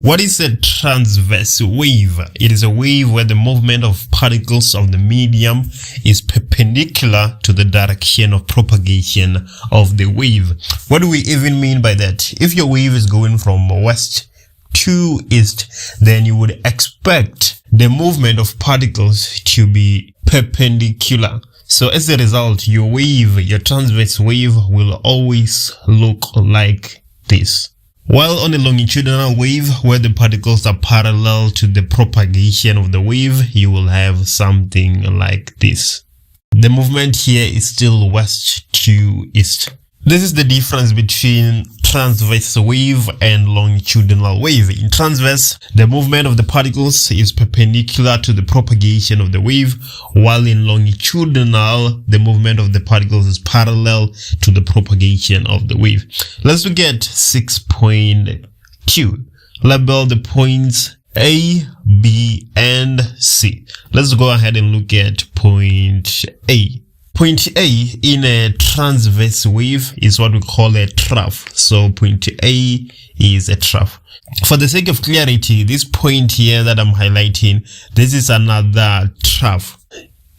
What is a transverse wave? It is a wave where the movement of particles of the medium is perpendicular to the direction of propagation of the wave. What do we even mean by that? If your wave is going from west to east, then you would expect the movement of particles to be perpendicular. So as a result, your wave, your transverse wave, will always look like this. While on a longitudinal wave, where the particles are parallel to the propagation of the wave, you will have something like this. The movement here is still west to east. This is the difference between transverse wave and longitudinal wave. In transverse, the movement of the particles is perpendicular to the propagation of the wave, while in longitudinal, the movement of the particles is parallel to the propagation of the wave. Let's look at 6.2. Label the points A, B, and C. Let's go ahead and look at point A. Point A in a transverse wave is what we call a trough. So point A is a trough. For the sake of clarity, this point here that I'm highlighting, this is another trough.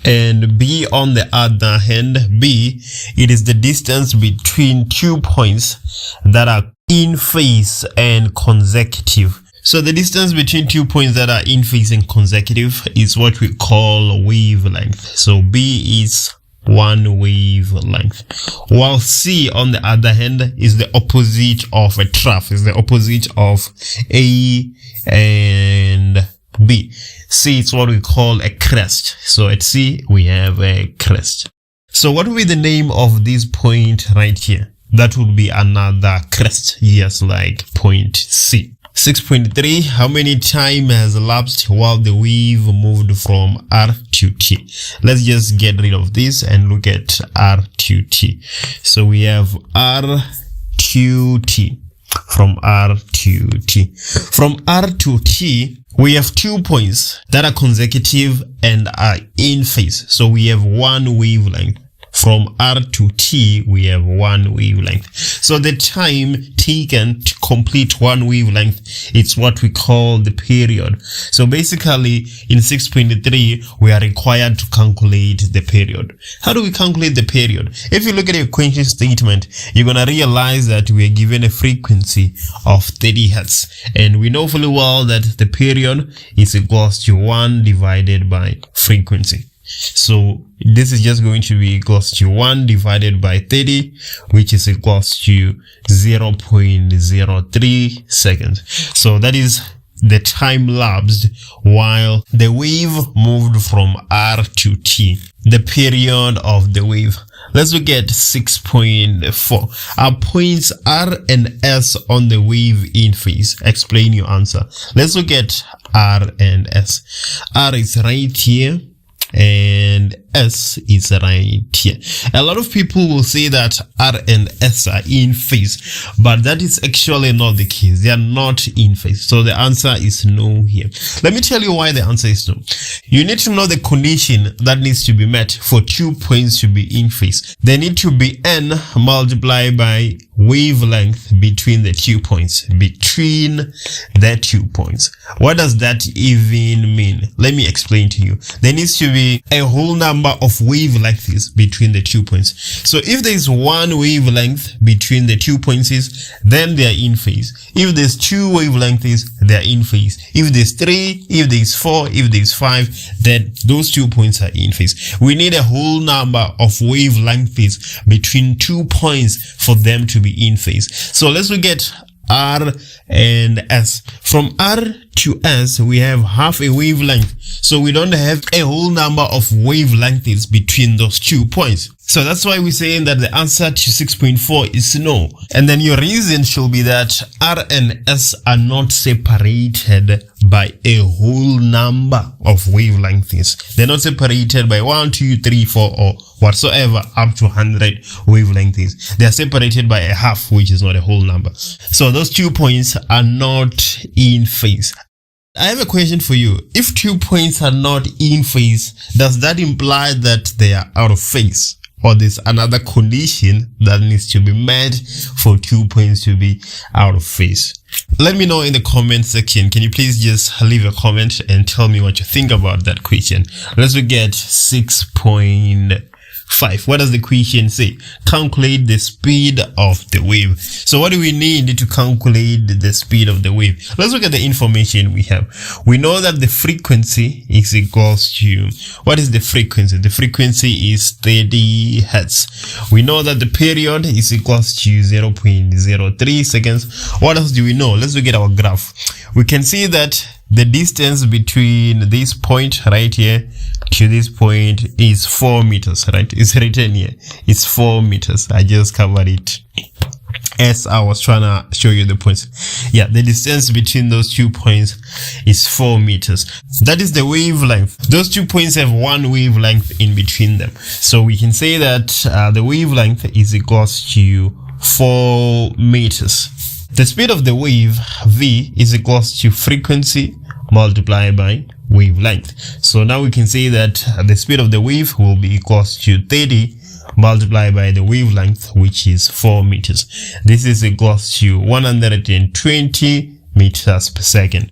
And B, on the other hand, B, it is the distance between 2 points that are in phase and consecutive. So the distance between 2 points that are in phase and consecutive is what we call wavelength. So B is one wavelength, while C, on the other hand, is the opposite of a trough, is the opposite of A and B. C is what we call a crest. So at C, we have a crest. So what will be the name of this point right here? That would be another crest, yes, like point C. 6.3. How many time has elapsed while the wave moved from R to T? Let's just get rid of this and look at R to T. So we have R to T. From R to T. From R to T, we have 2 points that are consecutive and are in phase. So we have one wavelength. From R to T, we have one wavelength. So the time taken to complete one wavelength, it's what we call the period. So basically, in 6.3, we are required to calculate the period. How do we calculate the period? If you look at the equation statement, you're going to realize that we are given a frequency of 30 Hertz. And we know fully well that the period is equals to 1 divided by frequency. So this is just going to be equals to 1 divided by 30, which is equals to 0.03 seconds. So that is the time lapsed while the wave moved from R to T, the period of the wave. Let's look at 6.4. Are points R and S on the wave in phase? Explain your answer. Let's look at R and S. R is right here, and S is right here. A lot of people will say that R and S are in phase, but that is actually not the case. They are not in phase. So the answer is no here. Let me tell you why the answer is no. You need to know the condition that needs to be met for 2 points to be in phase. They need to be N multiplied by wavelength between the 2 points. Between the 2 points. What does that even mean? Let me explain to you. There needs to be a whole number of wavelengths between the 2 points. So if there is one wavelength between the 2 points, then they are in phase. If there's 2 wavelengths, they are in phase. If there's 3, if there's 4, if there's 5, then those 2 points are in phase. We need a whole number of wavelengths between 2 points for them to be in phase. So let's look at R and S. From R to S, we have half a wavelength. So we don't have a whole number of wavelengths between those 2 points. So that's why we're saying that the answer to 6.4 is no. And then your reason should be that R and S are not separated by a whole number of wavelengths. They're not separated by 1, 2, 3, 4, or whatsoever up to 100 wavelengths. They are separated by a half, which is not a whole number. So those 2 points are not in phase. I have a question for you. If 2 points are not in phase, does that imply that they are out of phase? Or there's another condition that needs to be met for 2 points to be out of phase? Let me know in the comment section. Can you please just leave a comment and tell me what you think about that question? Let's look at 6.5. What does the question say? Calculate the speed of the wave. So what do we need to calculate the speed of the wave? Let's look at the information we have. We know that the frequency is equals to, what is the frequency? The frequency is 30 hertz. We know that the period is equals to 0.03 seconds. What else do we know? Let's look at our graph. We can see that the distance between this point right here to this point is 4 meters, right? It's written here. It's 4 meters. I just covered it as I was trying to show you the points. Yeah, the distance between those 2 points is 4 meters. That is the wavelength. Those 2 points have one wavelength in between them. So we can say that the wavelength is equals to 4 meters. The speed of the wave, V, is equals to frequency multiplied by wavelength. So now we can say that the speed of the wave will be equals to 30 multiplied by the wavelength, which is 4 meters. This is equals to 120 meters per second.